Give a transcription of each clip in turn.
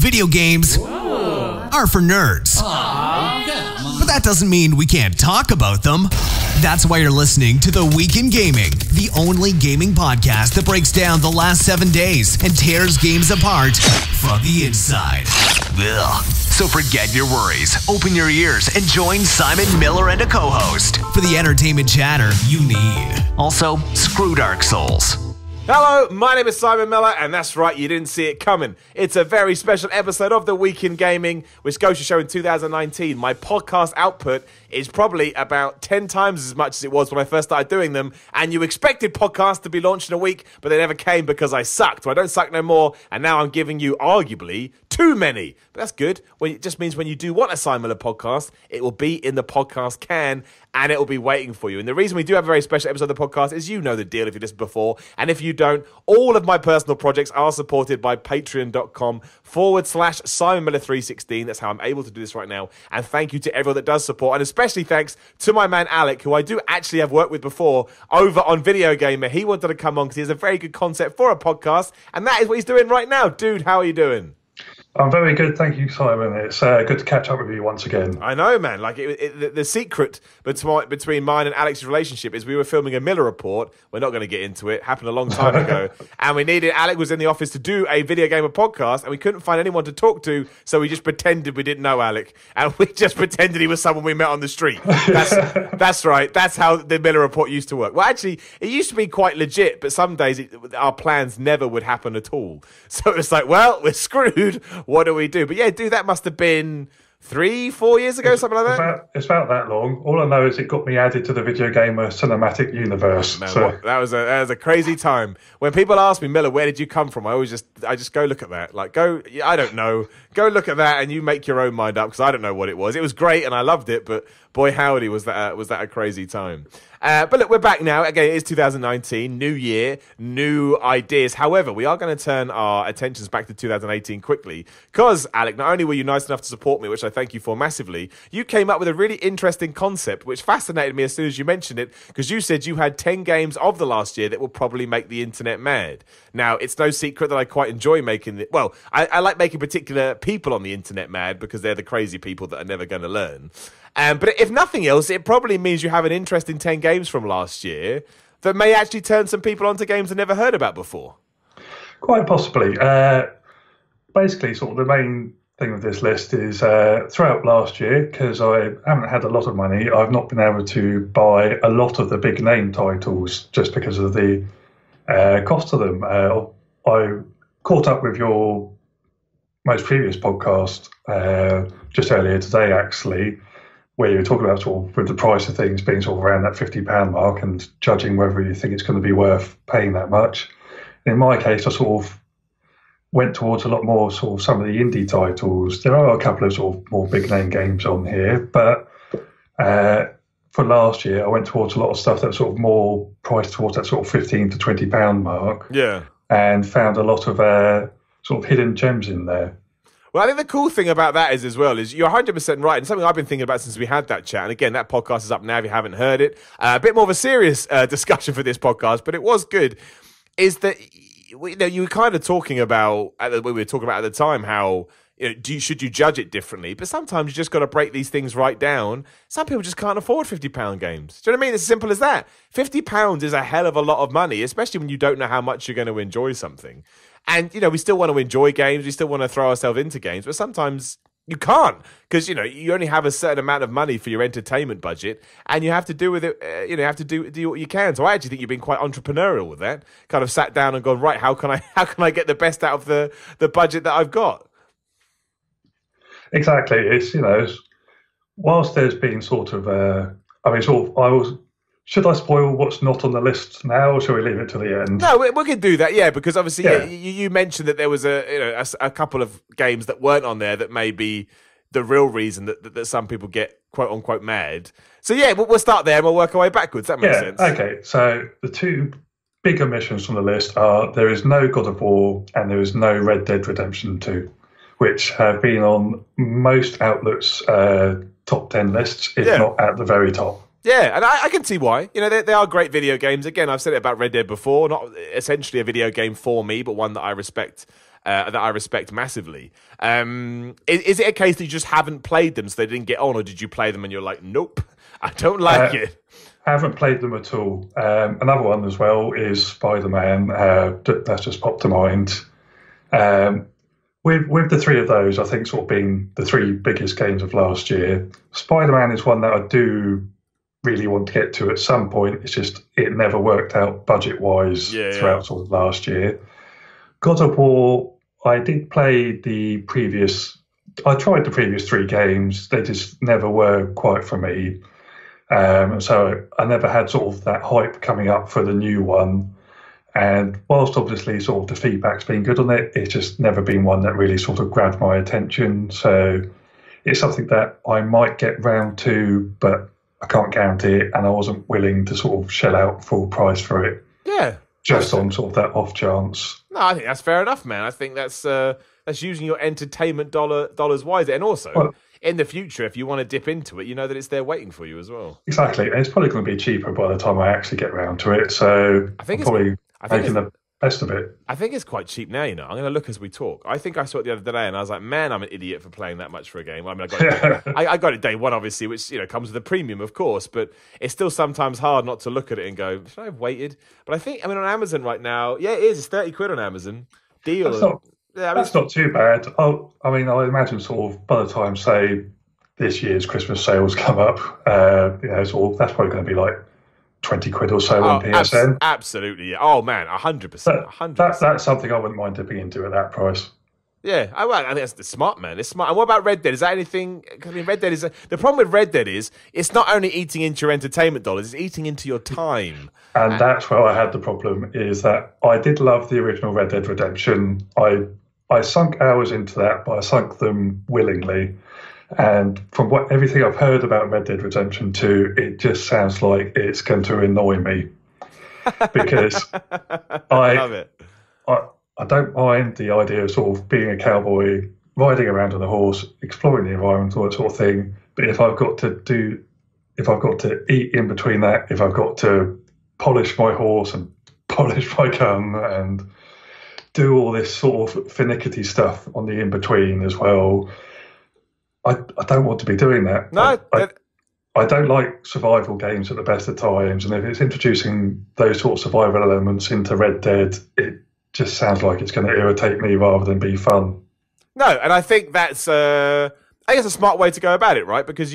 video games are for nerds. But that doesn't mean we can't talk about them. That's why you're listening to The Week in Gaming, the only gaming podcast that breaks down the last 7 days and tears games apart from the inside. Ugh. So forget your worries, open your ears, and join Simon Miller and a co-host for the entertainment chatter you need. Also, screw Dark Souls. Hello, my name is Simon Miller, and that's right, you didn't see it coming. It's a very special episode of The Week in Gaming, which goes to show in 2019, my podcast output is probably about 10 times as much as it was when I first started doing them, and you expected podcasts to be launched in a week, but they never came because I sucked. Well, I don't suck no more, and now I'm giving you, arguably, too many. But that's good. Well, it just means when you do want a Simon Miller podcast, it will be in the podcast can, and it will be waiting for you. And the reason we do have a very special episode of the podcast is you know the deal if you listened before. And if you don't, all of my personal projects are supported by patreon.com/Simon Miller 316. That's how I'm able to do this right now. And thank you to everyone that does support. And especially thanks to my man Alec, who I do actually have worked with before over on Video Gamer. He wanted to come on because he has a very good concept for a podcast. And that is what he's doing right now. Dude, how are you doing? I'm very good, thank you, Simon. It's good to catch up with you once again. I know, man. Like the secret between mine and Alex's relationship is we were filming a Miller report. We're not going to get into it. Happened a long time ago, and we needed. Alec was in the office to do a Video Gamer podcast, and we couldn't find anyone to talk to, so we just pretended we didn't know Alec, and we just pretended he was someone we met on the street. That's right. That's how the Miller report used to work. Well, actually, it used to be quite legit, but some days our plans never would happen at all. So it was like, well, we're screwed. What do we do? But yeah, dude, that must have been 3-4 years ago, something like that. It's about that long. All I know is it got me added to the Video Gamer cinematic universe. Man, that was a crazy time. When people ask me, Miller, where did you come from? I just go look at that. Like, I don't know. Go look at that and you make your own mind up because I don't know what it was. It was great and I loved it, but boy, howdy, was that a crazy time. But look, we're back now. Again, it is 2019, new year, new ideas. However, we are going to turn our attentions back to 2018 quickly because, Alec, not only were you nice enough to support me, which I thank you for massively, you came up with a really interesting concept, which fascinated me as soon as you mentioned it, because you said you had 10 games of the last year that will probably make the internet mad. Now, it's no secret that I quite enjoy making it. Well, I like making particular people on the internet mad because they're the crazy people that are never going to learn. But if nothing else, it probably means you have an interest in 10 games from last year that may actually turn some people onto games they never heard about before. Quite possibly. Basically, sort of the main thing with this list is throughout last year, because I haven't had a lot of money, I've not been able to buy a lot of the big name titles just because of the cost of them. I caught up with your most previous podcast just earlier today, actually, where you were talking about sort of with the price of things being sort of around that £50 mark and judging whether you think it's going to be worth paying that much. In my case, I sort of went towards a lot more sort of some of the indie titles. There are a couple of sort of more big name games on here, but for last year, I went towards a lot of stuff that was sort of more priced towards that sort of £15 to £20 mark. Yeah. And found a lot of sort of hidden gems in there. Well, I think the cool thing about that is you're 100% right, and something I've been thinking about since we had that chat, and again, that podcast is up now if you haven't heard it. A bit more of a serious discussion for this podcast, but it was good, is that you were kind of talking about, we were talking about at the time, how should you judge it differently, but sometimes you just got to break these things right down. Some people just can't afford £50 games. Do you know what I mean? It's as simple as that. £50 is a hell of a lot of money, especially when you don't know how much you're going to enjoy something. And, we still want to enjoy games. We still want to throw ourselves into games. But sometimes you can't because, you only have a certain amount of money for your entertainment budget. And you have to do with it, you have to do what you can. So I actually think you've been quite entrepreneurial with that. Kind of sat down and gone, right, how can I get the best out of the budget that I've got? Exactly. It's, whilst there's been sort of, should I spoil what's not on the list now, or shall we leave it to the end? No, we can do that, yeah, because obviously you mentioned that there was a couple of games that weren't on there that may be the real reason that some people get quote-unquote mad. So, yeah, we'll start there and we'll work our way backwards. That makes sense. Okay, so the two big omissions from the list are there is no God of War and there is no Red Dead Redemption 2, which have been on most outlets' top 10 lists, if not at the very top. Yeah, and I can see why. They are great video games. Again, I've said it about Red Dead before. Not essentially a video game for me, but one that I respect that I respect massively. Is it a case that you just haven't played them so they didn't get on, or did you play them and you're like, nope, I don't like it? I haven't played them at all. Another one as well is Spider-Man. That's just popped to mind. With the three of those, I think sort of being the three biggest games of last year, Spider-Man is one that I do really want to get to at some point. It's just it never worked out budget-wise throughout sort of last year. God of War, I did play I tried the previous three games. They just never were quite for me. So I never had sort of that hype coming up for the new one. And whilst obviously sort of the feedback's been good on it, it's just never been one that really sort of grabbed my attention. So it's something that I might get round to, but I can't guarantee it. And I wasn't willing to sort of shell out full price for it. Yeah. Just on sort of that off chance. No, I think that's fair enough, man. I think that's using your entertainment dollars wisely. And also, in the future, if you want to dip into it, you know that it's there waiting for you as well. Exactly. And it's probably going to be cheaper by the time I actually get around to it. So I think I'm making the best of it. I think it's quite cheap now, you know. I'm going to look as we talk. I think I saw it the other day and I was like, man, I'm an idiot for playing that much for a game. I mean, I got it day one, obviously, which, you know, comes with a premium, of course, but it's still sometimes hard not to look at it and go, should I have waited? But I think, on Amazon right now, it is. It's 30 quid on Amazon. Deal. That's not too bad. I imagine sort of by the time, say, this year's Christmas sales come up, sort of, that's probably going to be like 20 quid or so on PSN. Absolutely. Yeah. Oh, man, 100%. That's something I wouldn't mind dipping into at that price. Yeah, I think that's smart, man. It's smart. And what about Red Dead? Is that anything? I mean, Red Dead is... the problem with Red Dead is it's not only eating into your entertainment dollars, it's eating into your time. And that's where I had the problem, is that I did love the original Red Dead Redemption. I sunk hours into that, but I sunk them willingly. And from everything I've heard about Red Dead Redemption 2, it just sounds like it's going to annoy me. Because I love it. I don't mind the idea of sort of being a cowboy, riding around on a horse, exploring the environment, all that sort of thing. But if I've got to eat in between that, if I've got to polish my horse and polish my gun and do all this sort of finicky stuff on the in-between as well, I don't want to be doing that. No, I don't like survival games at the best of times, and if it's introducing those sorts of survival elements into Red Dead, it just sounds like it's going to irritate me rather than be fun. No, and I think that's a smart way to go about it, right? Because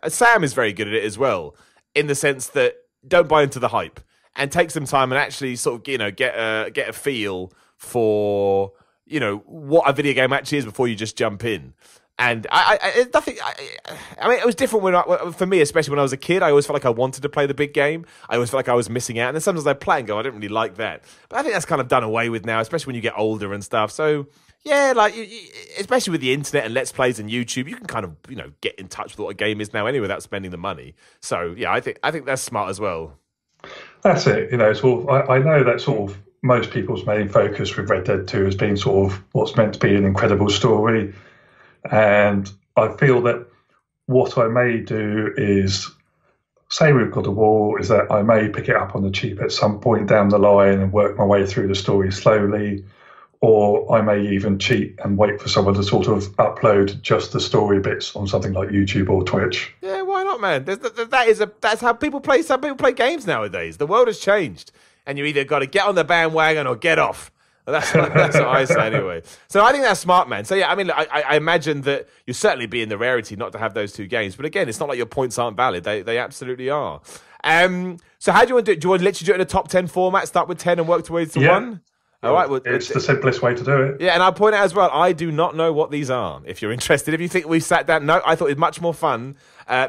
Sam is very good at it as well, in the sense that don't buy into the hype and take some time and actually sort of, get a feel for, what a video game actually is before you just jump in. And it was different for me, especially when I was a kid. I always felt like I wanted to play the big game. I always felt like I was missing out. And then sometimes I play and go, I didn't really like that. But I think that's kind of done away with now, especially when you get older and stuff. So, yeah, especially with the internet and Let's Plays and YouTube, you can kind of, get in touch with what a game is now anyway without spending the money. So, yeah, I think that's smart as well. That's it. Sort of, I know that sort of most people's main focus with Red Dead 2 has been sort of what's meant to be an incredible story. And I feel that what I may do is, say with God of War, is that I may pick it up on the cheap at some point down the line and work my way through the story slowly, or I may even cheat and wait for someone to sort of upload just the story bits on something like YouTube or Twitch. Yeah, why not, man? That's how people play. Some people play games nowadays. The world has changed, and you either got to get on the bandwagon or get off. That's what I say anyway. So I think that's smart, man. So yeah, I mean, I imagine that you'll certainly be in the rarity not to have those two games. But again, it's not like your points aren't valid. They absolutely are. So how do you want to do it? Do you want to literally do it in a top 10 format, start with 10 and work towards to 1? All right, well, it's the simplest way to do it. Yeah, and I'll point out as well, I do not know what these are. If you're interested, if you think we've sat down, no, I thought it was much more fun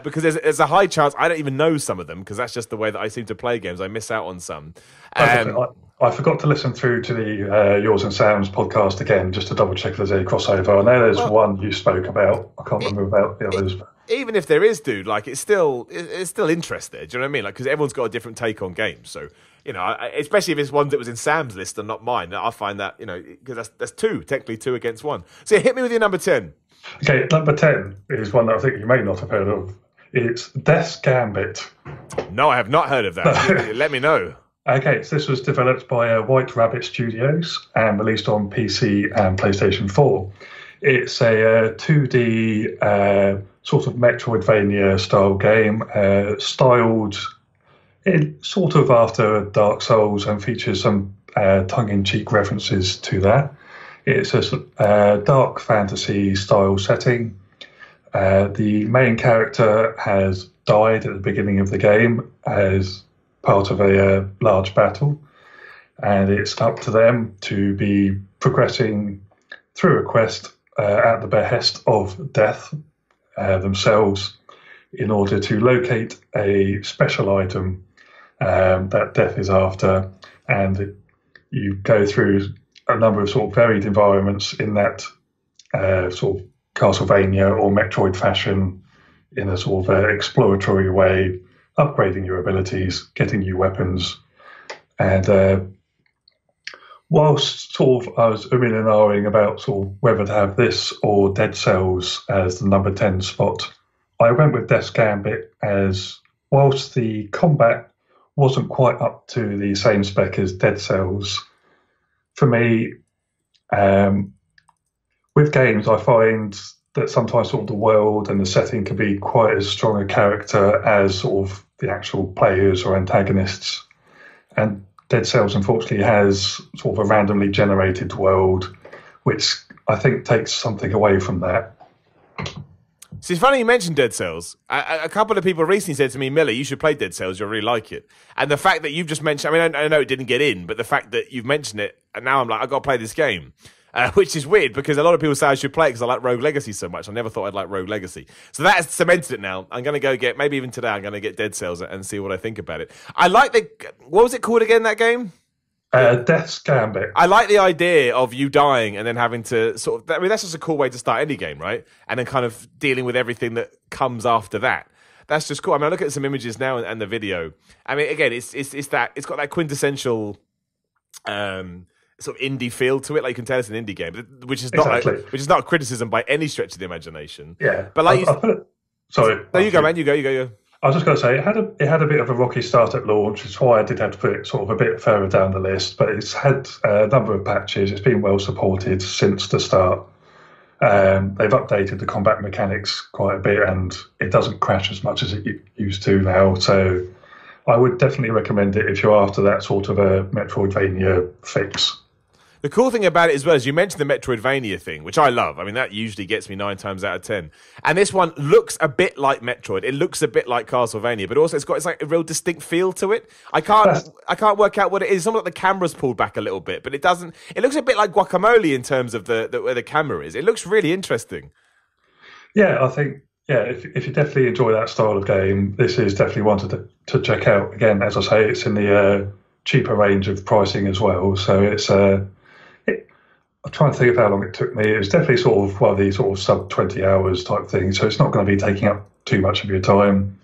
because there's a high chance I don't even know some of them because that's just the way that I seem to play games. I miss out on some. I forgot to listen through to the Yours and Sam's podcast again just to double check if there's any crossover. I know there's one you spoke about. I can't remember about the others. Even if there is, dude, like it's still interest there. Do you know what I mean? Like because everyone's got a different take on games, so. Especially if it's one that was in Sam's list and not mine, I find that, because that's technically two against one. So hit me with your number 10. Okay, number 10 is one that I think you may not have heard of. It's Death's Gambit. No, I have not heard of that. Let me know. Okay, so this was developed by White Rabbit Studios and released on PC and PlayStation 4. It's a 2D sort of Metroidvania style game, styled sort of after Dark Souls and features some tongue-in-cheek references to that. It's a dark fantasy style setting. The main character has died at the beginning of the game as part of a large battle, and it's up to them to be progressing through a quest at the behest of death themselves in order to locate a special item that death is after, and you go through a number of sort of varied environments in that sort of Castlevania or Metroid fashion in a sort of exploratory way, upgrading your abilities, getting new weapons. And whilst sort of I was umming and ahhing about sort of whether to have this or Dead Cells as the number 10 spot, I went with Death's Gambit, as whilst the combat wasn't quite up to the same spec as Dead Cells, for me, with games, I find that sometimes sort of the world and the setting can be quite as strong a character as sort of the actual players or antagonists. And Dead Cells, unfortunately, has sort of a randomly generated world, which I think takes something away from that. See, it's funny you mentioned Dead Cells. A couple of people recently said to me, Miller, you should play Dead Cells, you'll really like it. And the fact that you've just mentioned, I mean, I know it didn't get in, but the fact that you've mentioned it, and now I'm like, I've got to play this game. Which is weird, because a lot of people say I should play it because I like Rogue Legacy so much. I never thought I'd like Rogue Legacy. So that has cemented it now. I'm going to go get, maybe even today, I'm going to get Dead Cells and see what I think about it. I like what was it called again, that game? Death's Gambit. I like the idea of you dying and then having to sort of, I mean, that's just a cool way to start any game, right? And then kind of dealing with everything that comes after that. That's just cool. I mean, I look at some images now and the video. I mean, again, it's got that quintessential sort of indie feel to it. Like, you can tell it's an indie game, which is not which is not a criticism by any stretch of the imagination. Yeah, but like, sorry. No, you go, man. You go. I was just going to say, it had a bit of a rocky start at launch, which is why I did have to put it sort of a bit further down the list. But it's had a number of patches. It's been well supported since the start. They've updated the combat mechanics quite a bit, and it doesn't crash as much as it used to now. So I would definitely recommend it if you're after that sort of a Metroidvania fix. The cool thing about it as well is you mentioned the Metroidvania thing, which I love. I mean, that usually gets me 9 times out of 10. And this one looks a bit like Metroid. It looks a bit like Castlevania, but also it's like a real distinct feel to it. I can't work out what it is. It's almost like the camera's pulled back a little bit, but it doesn't. It looks a bit like Guacamole in terms of where the camera is. It looks really interesting. Yeah, I think. Yeah, if you definitely enjoy that style of game, this is definitely one to check out. Again, as I say, it's in the cheaper range of pricing as well, so it's. I'm trying to think of how long it took me. It was definitely sort of one of these sort of sub 20 hours type thing, so it's not going to be taking up too much of your time.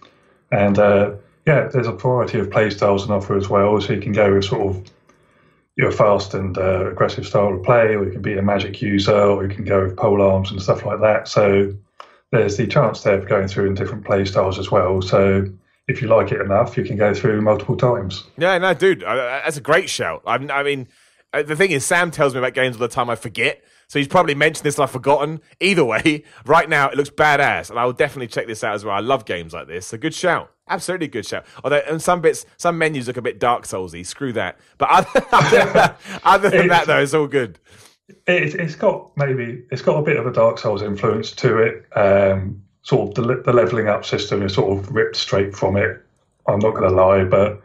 And there's a variety of play styles on offer as well, so you can go with sort of your fast and aggressive style of play, or you can be a magic user, or you can go with pole arms and stuff like that. So there's the chance there for going through in different play styles as well. So if you like it enough, you can go through multiple times. Yeah, no, dude, that's a great shout. I mean, the thing is, Sam tells me about games all the time I forget, so he's probably mentioned this and I've forgotten. Either way, right now, it looks badass, and I will definither check this out as well. I love games like this. A good shout. Absolutely good shout. Although, and some menus look a bit Dark Souls-y. Screw that. But other than that, though, it's all good. It's got a bit of a Dark Souls influence to it. Sort of the leveling up system is sort of ripped straight from it. I'm not going to lie, but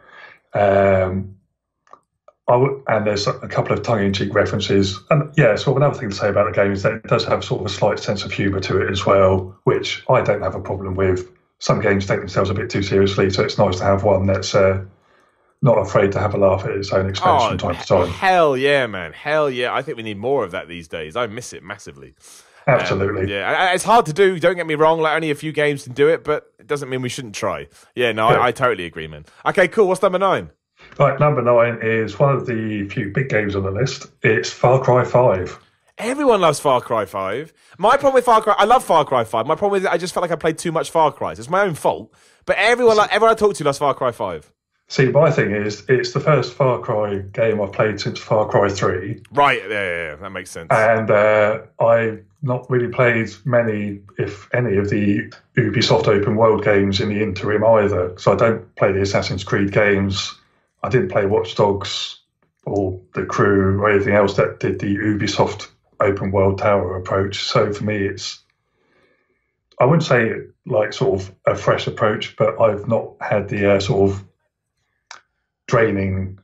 and there's a couple of tongue-in-cheek references. And yeah, sort of another thing to say about the game is that it does have sort of a slight sense of humour to it as well, which I don't have a problem with. Some games take themselves a bit too seriously, so it's nice to have one that's not afraid to have a laugh at its own expense from time to time. Hell yeah, man. Hell yeah. I think we need more of that these days. I miss it massively. Absolutely. Yeah, it's hard to do. Don't get me wrong. Like, only a few games can do it, but it doesn't mean we shouldn't try. Yeah, no, I totally agree, man. Okay, cool. What's number 9? Right, number 9 is one of the few big games on the list. It's Far Cry 5. Everyone loves Far Cry 5. My problem with Far Cry, I love Far Cry 5. My problem is I just felt like I played too much Far Cry. It's my own fault. But everyone I talk to loves Far Cry 5. See, my thing is, it's the first Far Cry game I've played since Far Cry 3. Right, yeah, that makes sense. And I've not really played many, if any, of the Ubisoft open world games in the interim either. So I don't play the Assassin's Creed games. I didn't play Watch Dogs or The Crew or anything else that did the Ubisoft open world tower approach. So for me, I wouldn't say like sort of a fresh approach, but I've not had the sort of draining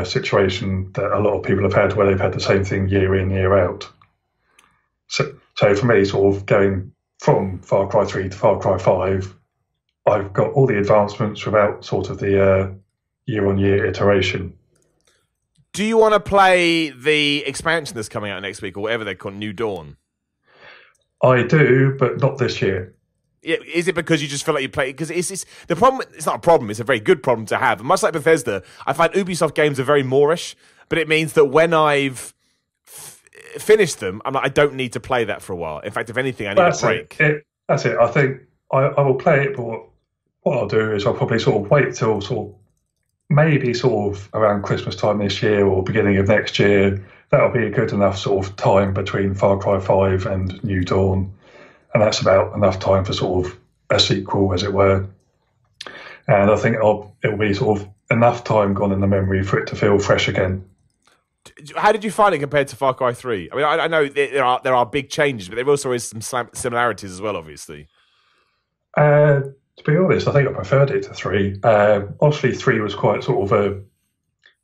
situation that a lot of people have had where they've had the same thing year in, year out. So for me, sort of going from Far Cry 3 to Far Cry 5, I've got all the advancements without sort of the year-on-year iteration. Do you want to play the expansion that's coming out next week, or whatever they call it, New Dawn? I do, but not this year. Yeah, is it because you just feel like you play? Because it's the problem. It's not a problem. It's a very good problem to have. And much like Bethesda, I find Ubisoft games are very Moorish, but it means that when I've finished them, I'm like, I don't need to play that for a while. In fact, if anything, I need a break. That's it. I think I will play it, but what I'll do is I'll probably sort of wait till sort of maybe sort of around Christmas time this year or beginning of next year. That'll be a good enough sort of time between Far Cry 5 and New Dawn. And that's about enough time for sort of a sequel, as it were. And I think it'll be sort of enough time gone in the memory for it to feel fresh again. How did you find it compared to Far Cry 3? I mean, I know there are big changes, but there also is some similarities as well, obviously. To be honest, I think I preferred it to 3. Obviously, 3 was quite sort of a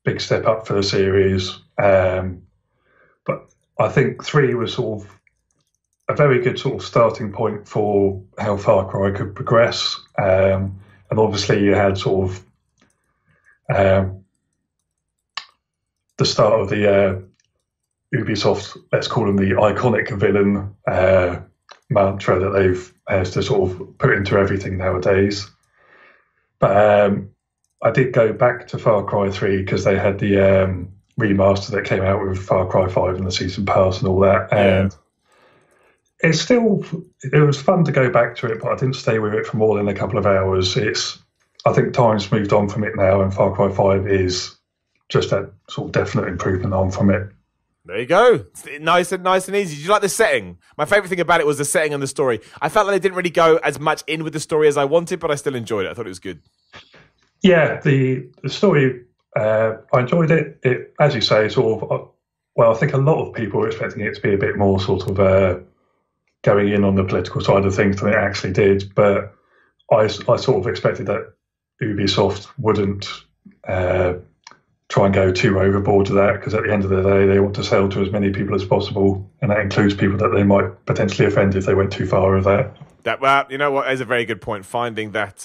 big step up for the series. But I think 3 was sort of a very good sort of starting point for how Far Cry could progress. And obviously you had sort of the start of the Ubisoft, let's call them the iconic villain mantra that they've has to sort of put into everything nowadays. But I did go back to Far Cry 3 because they had the remaster that came out with Far Cry 5 and the season pass and all that. And it was fun to go back to it, but I didn't stay with it for more than a couple of hours. I think time's moved on from it now, and Far Cry 5 is just that sort of definite improvement on from it. There you go. Nice and easy. Did you like the setting? My favourite thing about it was the setting and the story. I felt like they didn't really go as much in with the story as I wanted, but I still enjoyed it. I thought it was good. Yeah, the story, I enjoyed it. It, as you say, sort of, well, I think a lot of people were expecting it to be a bit more sort of going in on the political side of things than it actually did, but I sort of expected that Ubisoft wouldn't try and go too overboard to that, because at the end of the day they want to sell to as many people as possible, and that includes people that they might potentially offend if they went too far with that. Well, you know what, is a very good point. Finding that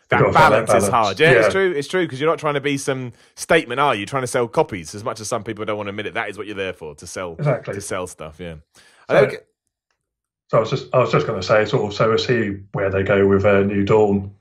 balance is hard. Yeah, it's true, because you're not trying to be some statement, are you? You're trying to sell copies, as much as some people don't want to admit it. That is what you're there for, to sell. Exactly. To sell stuff. Yeah. So I was just going to say, sort of, so we'll see where they go with New Dawn.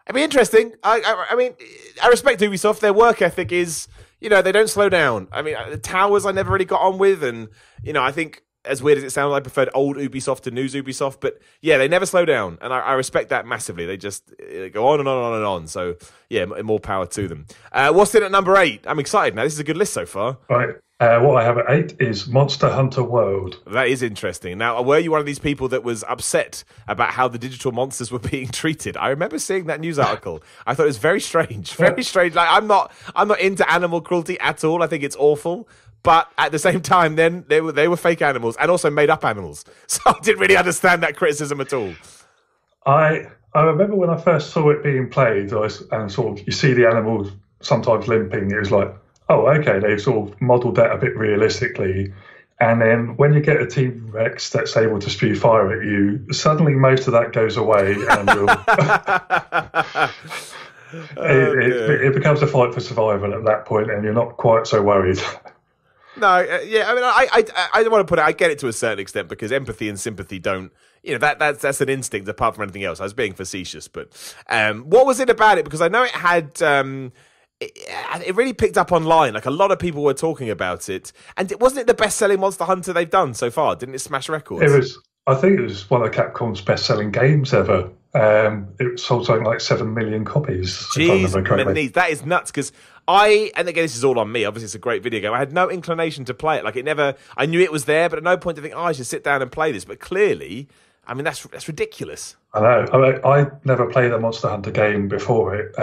It'd be interesting. I mean, I respect Ubisoft. Their work ethic is, they don't slow down. I mean, the towers I never really got on with, and I think, as weird as it sounds, I preferred old Ubisoft to news Ubisoft. But yeah, they never slow down, and I respect that massively. They just go on and on and on and on. So yeah, more power to them. What's in at number 8? I'm excited now. This is a good list so far. Right. What I have at 8 is Monster Hunter World. That is interesting. Now, were you one of these people that was upset about how the digital monsters were being treated? I remember seeing that news article. I thought it was very strange. Very strange. Like, I'm not into animal cruelty at all. I think it's awful. But at the same time, then they were fake animals and also made up animals. So I didn't really understand that criticism at all. I remember when I first saw it being played, and sort of you see the animals sometimes limping. It was like, oh, okay, they've sort of modelled that a bit realistically. And then when you get a T-Rex that's able to spew fire at you, suddenly most of that goes away, and it becomes a fight for survival at that point, and you're not quite so worried. No, yeah, I mean, I don't want to put it. I get it to a certain extent, because empathy and sympathy don't, that's an instinct apart from anything else. I was being facetious, but what was it about it? Because I know it had. It really picked up online. Like, a lot of people were talking about it, and wasn't it the best-selling Monster Hunter they've done so far? Didn't it smash records? I think it was one of Capcom's best-selling games ever. It sold something like 7 million copies. Jeez, that is nuts. Because and again, this is all on me. Obviously, it's a great video game. I had no inclination to play it. Like I knew it was there, but at no point to think, I should sit down and play this. But clearly, I mean, that's ridiculous. I know. I never played a Monster Hunter game before it.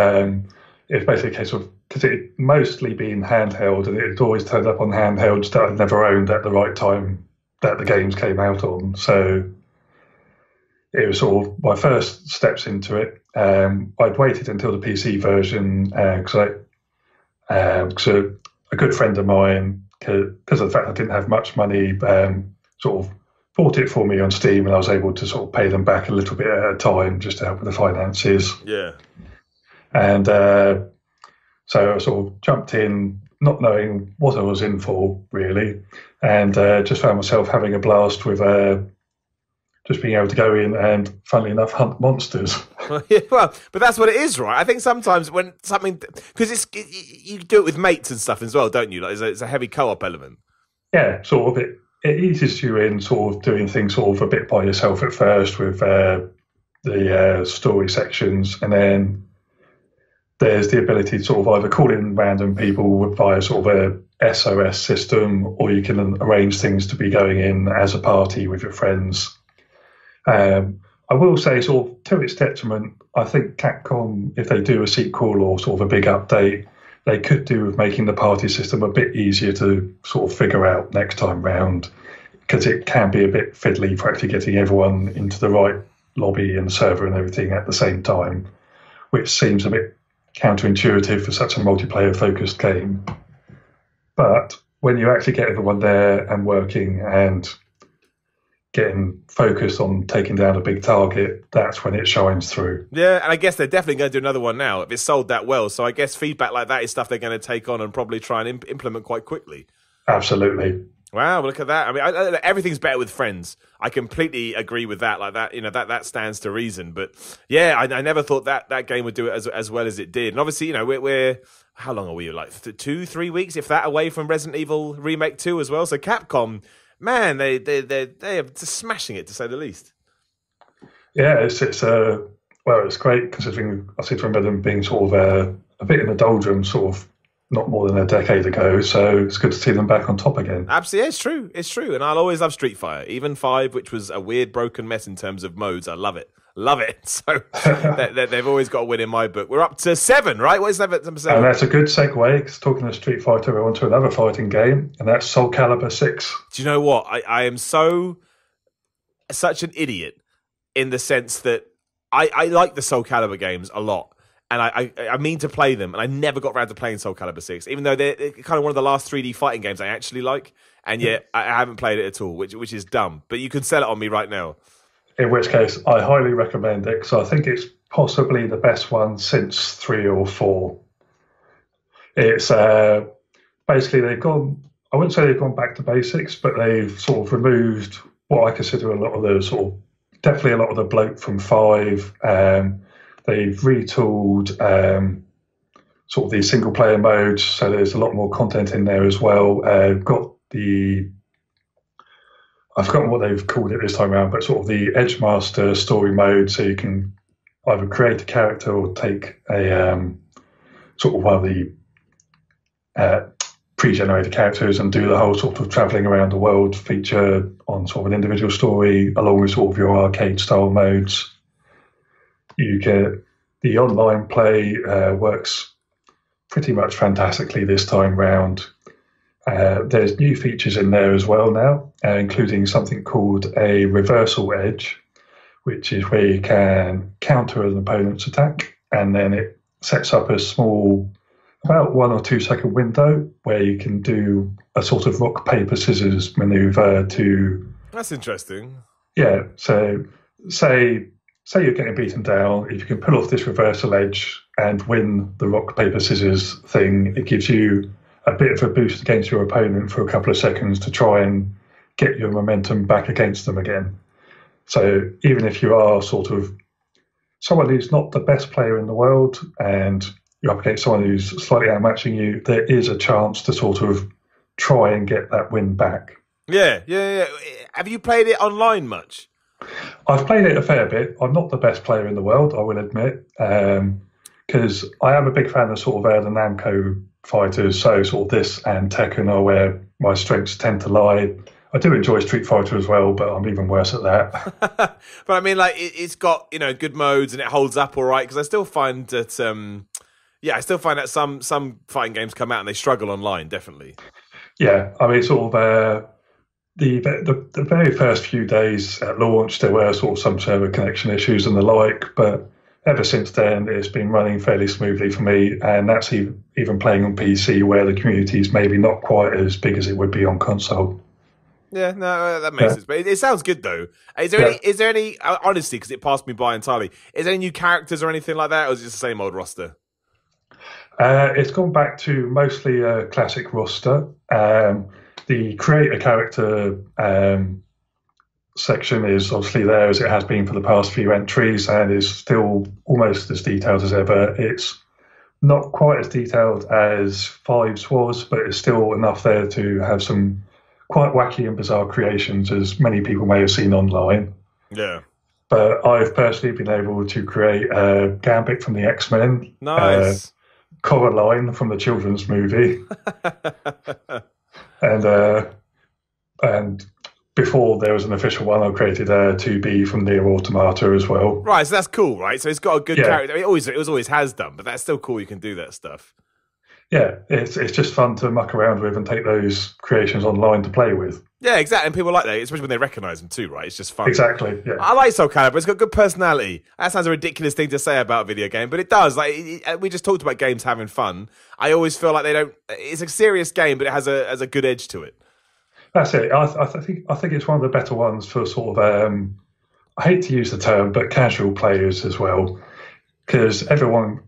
It's basically a case of, because it mostly been handheld, and it always turned up on handhelds that I'd never owned at the right time that the games came out on. So it was sort of my first steps into it. I'd waited until the PC version because a good friend of mine, because of the fact I didn't have much money, sort of bought it for me on Steam, and I was able to sort of pay them back a little bit at a time just to help with the finances. Yeah. And so I sort of jumped in, not knowing what I was in for, really, and just found myself having a blast with just being able to go in and, funnily enough, hunt monsters. Yeah, well, but that's what it is, right? I think sometimes when something, because you do it with mates and stuff as well, don't you? Like it's a heavy co-op element. Yeah, sort of. It eases you in, sort of doing things sort of a bit by yourself at first with the story sections, and then there's the ability to sort of either call in random people via sort of a SOS system, or you can arrange things to be going in as a party with your friends. I will say, sort of to its detriment, I think Capcom, if they do a sequel or sort of a big update, they could do with making the party system a bit easier to sort of figure out next time round, because it can be a bit fiddly for actually getting everyone into the right lobby and server and everything at the same time, which seems a bit counterintuitive for such a multiplayer-focused game. But when you actually get everyone there and working and getting focused on taking down a big target, that's when it shines through. Yeah, and I guess they're definitely going to do another one now if it's sold that well. So I guess feedback like that is stuff they're going to take on and probably try and implement quite quickly. Absolutely. Wow, look at that. I mean, everything's better with friends. I completely agree with that. Like that, that stands to reason. But yeah, I never thought that game would do it as well as it did. And obviously, we're how long are we? Like 2-3 weeks, if that, away from Resident Evil Remake 2 as well. So Capcom, man, they're just smashing it, to say the least. Yeah, it's great considering I seem to remember them being sort of a bit in the doldrums, sort of not more than a decade ago. So it's good to see them back on top again. Absolutely, it's true. And I'll always love Street Fighter, even 5, which was a weird broken mess in terms of modes. I love it. So they've always got a win in my book. We're up to 7, right? What is number 7? And that's a good segue, because talking of Street Fighter, we're on to another fighting game, and that's Soulcalibur VI. Do you know what? I am such an idiot in the sense that I like the Soulcalibur games a lot. And I mean to play them, and I never got around to playing Soulcalibur 6, even though they're kind of one of the last 3D fighting games I actually like, and yet I haven't played it at all, which is dumb. But you can sell it on me right now. In which case, I highly recommend it, because I think it's possibly the best one since 3 or 4. It's basically I wouldn't say they've gone back to basics, but they've sort of removed what I consider definitely a lot of the bloat from 5. They've retooled sort of these single-player modes, so there's a lot more content in there as well. I've forgotten what they've called it this time around, but sort of the Edgemaster story mode, so you can either create a character or take a sort of one of the pre-generated characters and do the whole sort of travelling around the world feature on sort of an individual story, along with sort of your arcade-style modes. You get the online play works pretty much fantastically this time round. There's new features in there as well now, including something called a reversal edge, which is where you can counter an opponent's attack, and then it sets up a small, about 1 or 2 second window where you can do a sort of rock, paper, scissors maneuver to... That's interesting. Yeah, so say you're getting beaten down, if you can pull off this reversal edge and win the rock, paper, scissors thing, it gives you a bit of a boost against your opponent for a couple of seconds to try and get your momentum back against them again. So even if you are sort of someone who's not the best player in the world and you're up against someone who's slightly outmatching you, there is a chance to sort of try and get that win back. Yeah. Have you played it online much? I've played it a fair bit. I'm not the best player in the world, I will admit, because I am a big fan of sort of the Namco fighters. So sort of this and Tekken are where my strengths tend to lie. I do enjoy Street Fighter as well, but I'm even worse at that. But I mean, like, it's got, you know, good modes and it holds up all right. Because I still find that, I still find that some fighting games come out and they struggle online, definitely. Yeah, I mean, sort of the very first few days at launch, there were sort of some server connection issues and the like, but ever since then, it's been running fairly smoothly for me, and that's even playing on PC, where the community is maybe not quite as big as it would be on console. Yeah, no, that makes sense. But it sounds good, though. Is there any honestly, because it passed me by entirely, is there any new characters or anything like that, or is it just the same old roster? It's gone back to mostly a classic roster. The create a character section is obviously there as it has been for the past few entries, and is still almost as detailed as ever. It's not quite as detailed as Fives was, but it's still enough there to have some quite wacky and bizarre creations, as many people may have seen online. Yeah. But I've personally been able to create Gambit from the X-Men. Nice. Coraline from the children's movie. And before there was an official one, I created 2B from Nier Automata as well. Right, so that's cool, right? So it's got a good character. It always has done, but that's still cool. You can do that stuff. Yeah, it's just fun to muck around with and take those creations online to play with. Yeah, exactly. And people like that, especially when they recognise them too, right? It's just fun. Exactly, yeah. I like Soulcalibur. It's got good personality. That sounds a ridiculous thing to say about a video game, but it does. Like we just talked about games having fun. I always feel like they don't. It's a serious game, but it has a good edge to it. That's it. I think it's one of the better ones for sort of. I hate to use the term, but casual players as well, because everyone.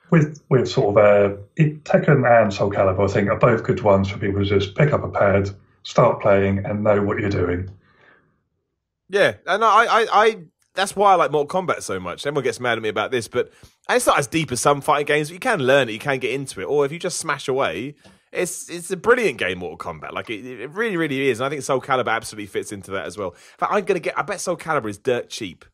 With sort of Tekken and Soulcalibur, I think, are both good ones for people to just pick up a pad, start playing, and know what you're doing. Yeah, and I that's why I like Mortal Kombat so much. Everyone gets mad at me about this, but it's not as deep as some fighting games. But you can learn it, you can get into it, or if you just smash away, it's a brilliant game, Mortal Kombat. Like it really, really is. And I think Soulcalibur absolutely fits into that as well. In fact, I bet Soulcalibur is dirt cheap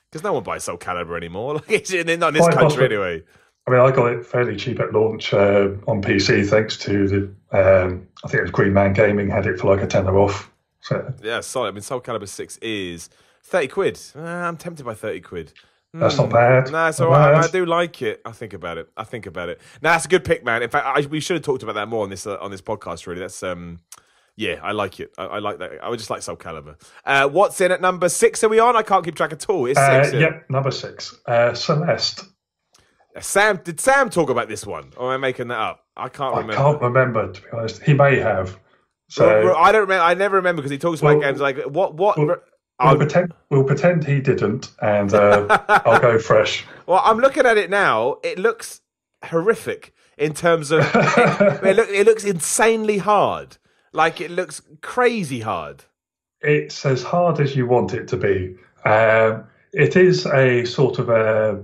because no one buys Soulcalibur anymore. Like it's not in this country anyway. I mean, I got it fairly cheap at launch on PC, thanks to the. I think it was Green Man Gaming had it for like a tenner off. So yeah, solid. I mean, Soulcalibur 6 is 30 quid. I'm tempted by 30 quid. That's not bad. No, it's all right. I do like it. I think about it. No, that's a good pick, man. In fact, we should have talked about that more on this podcast. Really, that's yeah, I like it. I like that. I would just like Soulcalibur. What's in at number 6? Are we on? I can't keep track at all. It's 6. Yep, number 6. Celeste. Did Sam talk about this one, or am I making that up? I can't remember. I can't remember, to be honest. He may have. So I don't remember. I never remember because he talks about games like what. We'll pretend he didn't, and I'll go fresh. Well, I'm looking at it now. It looks horrific in terms of it looks insanely hard. Like it looks crazy hard. It's as hard as you want it to be. It is a sort of a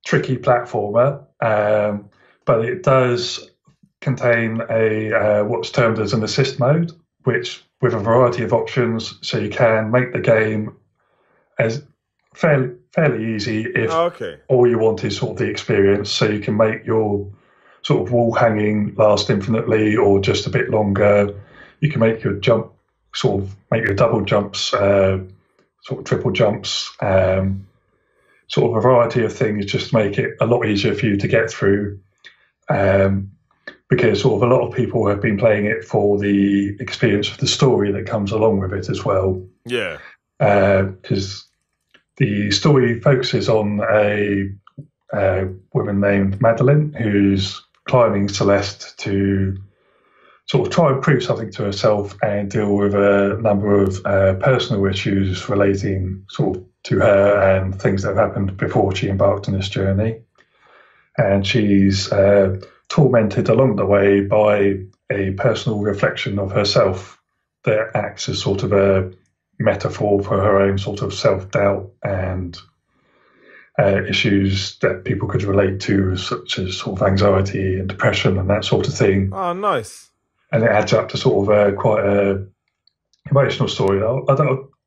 tricky platformer, but it does contain a what's termed as an assist mode, which with a variety of options, so you can make the game as fairly easy if all you want is sort of the experience. So you can make your sort of wall hanging last infinitely or just a bit longer. You can make your jump make your double jumps, sort of triple jumps, sort of a variety of things just to make it a lot easier for you to get through. Because sort of a lot of people have been playing it for the experience of the story that comes along with it as well. Yeah. Because the story focuses on a woman named Madeline who's climbing Celeste to sort of try and prove something to herself and deal with a number of personal issues relating sort of to her and things that have happened before she embarked on this journey. And she's tormented along the way by a personal reflection of herself that acts as sort of a metaphor for her own sort of self-doubt and issues that people could relate to, such as sort of anxiety and depression and that sort of thing. Oh, nice. And it adds up to sort of quite a emotional story.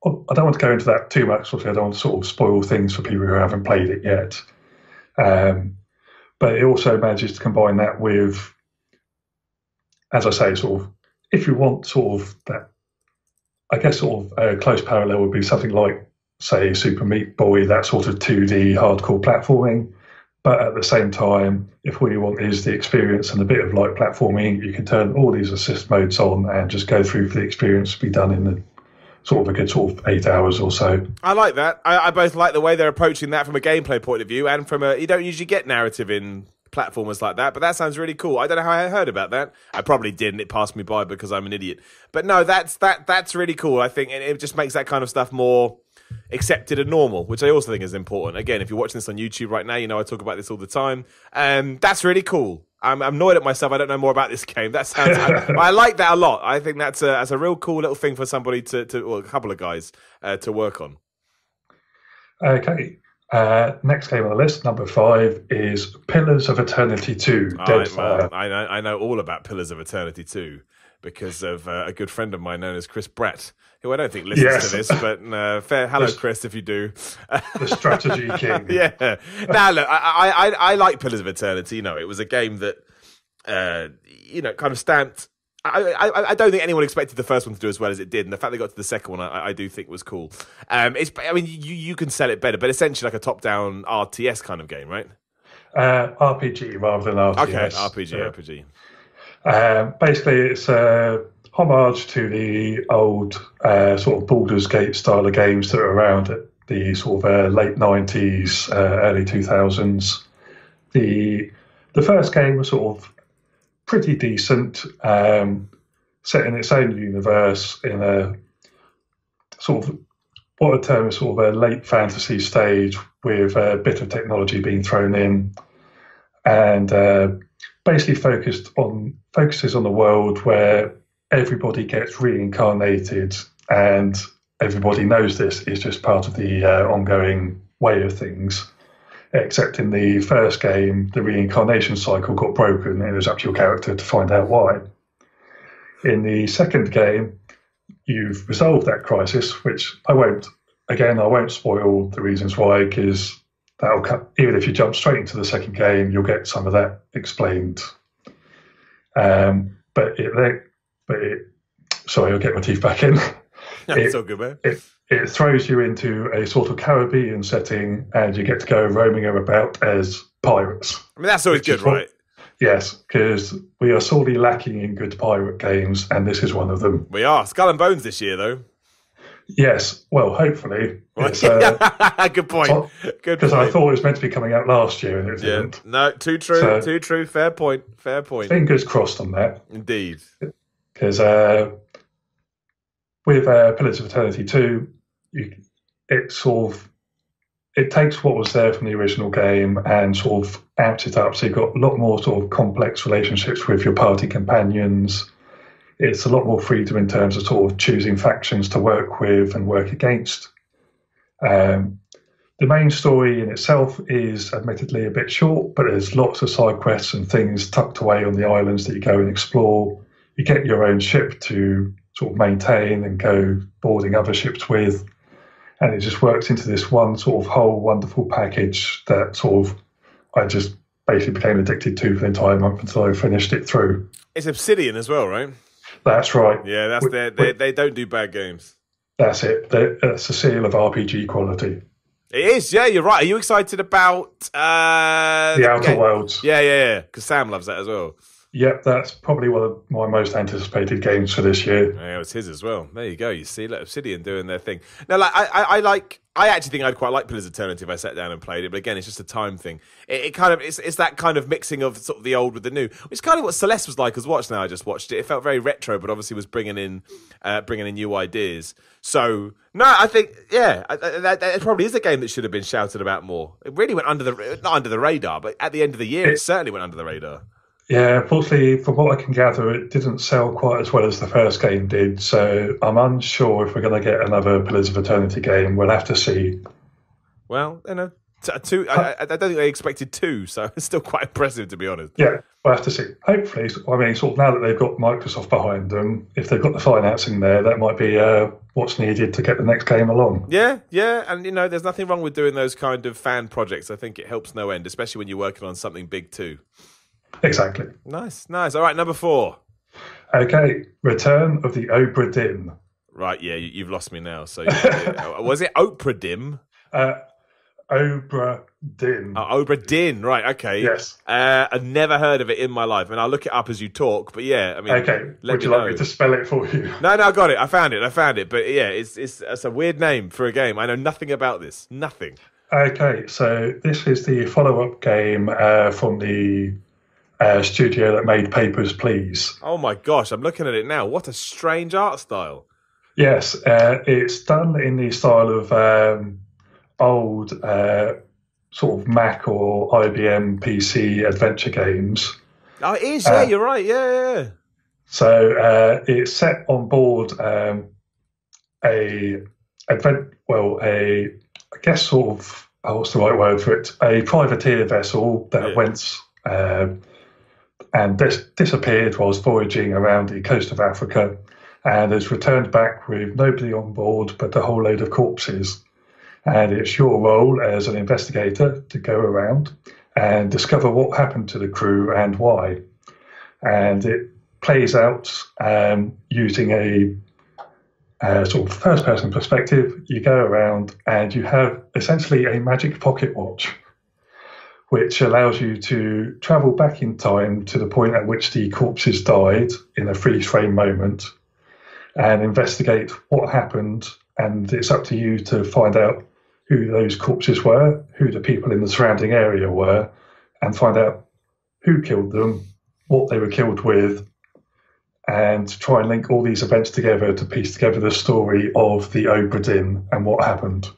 I don't want to go into that too much. Obviously, I don't want to sort of spoil things for people who haven't played it yet. But it also manages to combine that with, as I say, sort of, if you want sort of that, I guess sort of a close parallel would be something like, say, Super Meat Boy, that sort of 2D hardcore platforming. But at the same time, if what you want is the experience and a bit of like platforming, you can turn all these assist modes on and just go through for the experience to be done in the sort of a good sort of 8 hours or so. I like that. I both like the way they're approaching that from a gameplay point of view and from a, you don't usually get narrative in platformers like that, but that sounds really cool. I don't know how I heard about that. I probably didn't. It passed me by because I'm an idiot. But no, that's really cool. I think it just makes that kind of stuff more accepted and normal, which I also think is important. Again, if you're watching this on YouTube right now, you know I talk about this all the time. That's really cool. I'm annoyed at myself. I don't know more about this game. That sounds. I like that a lot. I think that's a real cool little thing for somebody or a couple of guys to work on. Okay. Next game on the list, number 5, is Pillars of Eternity 2. I know all about Pillars of Eternity 2 because of a good friend of mine known as Chris Brett, who I don't think listens to this, but hello, Chris, if you do. The strategy king. Yeah. Now, look, I like Pillars of Eternity. You know, it was a game that, kind of stamped. I don't think anyone expected the first one to do as well as it did, and the fact they got to the second one, I do think was cool. You can sell it better, but essentially like a top-down RTS kind of game, right? RPG rather than RTS. Okay, RPG. Basically, it's a homage to the old sort of Baldur's Gate style of games that were around at the sort of late 90s, early 2000s. The first game was sort of pretty decent, set in its own universe in a sort of what I'd term as sort of a late fantasy stage with a bit of technology being thrown in, and basically focuses on the world where everybody gets reincarnated, and everybody knows this is just part of the ongoing way of things. Except in the first game, the reincarnation cycle got broken and it was up to your character to find out why. In the second game, you've resolved that crisis, which I won't spoil the reasons why, because that'll even if you jump straight into the second game, you'll get some of that explained. Sorry, I'll get my teeth back in. That's all good, man. It throws you into a sort of Caribbean setting, and you get to go roaming about as pirates. I mean, that's always good, right? Yes, because we are sorely lacking in good pirate games, and this is one of them. We are. Skull and Bones this year, though. Yes, well, hopefully. Good point. Because I thought it was meant to be coming out last year, and it didn't. No, too true, too true. Fair point. Fingers crossed on that. Indeed. Because with Pillars of Eternity 2, it takes what was there from the original game and sort of amps it up. So you've got a lot more sort of complex relationships with your party companions. It's a lot more freedom in terms of sort of choosing factions to work with and work against. The main story in itself is admittedly a bit short, but there's lots of side quests and things tucked away on the islands that you go and explore. You get your own ship to sort of maintain and go boarding other ships with. And it just works into this one sort of whole wonderful package that sort of I just basically became addicted to for the entire month until I finished it through. It's Obsidian as well, right? That's right. Yeah, they don't do bad games. That's it. That's a seal of RPG quality. It is, yeah, you're right. Are you excited about the Outer Worlds? Yeah, because Sam loves that as well. Yep, that's probably one of my most anticipated games for this year. Yeah, it's his as well. There you go. You see, like Obsidian doing their thing. Now, I actually think I'd quite like Pillars of Eternity if I sat down and played it. But again, it's just a time thing. It's that kind of mixing of sort of the old with the new, which is kind of what Celeste was like as watched. Now I just watched it. It felt very retro, but obviously was bringing in new ideas. So no, I think that probably is a game that should have been shouted about more. It really went not under the radar, but at the end of the year, it certainly went under the radar. Yeah, unfortunately, from what I can gather, it didn't sell quite as well as the first game did. So I'm unsure if we're going to get another Pillars of Eternity game. We'll have to see. Well, I don't think they expected 2, so it's still quite impressive, to be honest. Yeah, we'll have to see. Hopefully, I mean, sort of now that they've got Microsoft behind them, if they've got the financing there, that might be what's needed to get the next game along. Yeah, and there's nothing wrong with doing those kind of fan projects. I think it helps no end, especially when you're working on something big too. Exactly. Nice. All right, number 4. Okay, Return of the Obra Dinn. Right, yeah, you've lost me now. So, was it Oprah Dim? Obra Dinn. Oh, Obra Dinn, right, okay. Yes. I've never heard of it in my life, and I'll look it up as you talk, but yeah, I mean... Okay, would you like me to spell it for you? No, I got it, I found it, but yeah, it's a weird name for a game. I know nothing about this, nothing. Okay, so this is the follow-up game from the studio that made Papers, Please. Oh my gosh, I'm looking at it now. What a strange art style. Yes, it's done in the style of old sort of Mac or IBM PC adventure games. Oh, it is, yeah, you're right, yeah. So it's set on board I guess sort of, what's the right word for it? A privateer vessel that went and disappeared whilst voyaging around the coast of Africa, and has returned back with nobody on board but a whole load of corpses. And it's your role as an investigator to go around and discover what happened to the crew and why. And it plays out using a sort of first-person perspective. You go around and you have essentially a magic pocket watch, which allows you to travel back in time to the point at which the corpses died in a freeze-frame moment and investigate what happened. And it's up to you to find out who those corpses were, who the people in the surrounding area were, and find out who killed them, what they were killed with, and try and link all these events together to piece together the story of the Obra Dinn and what happened.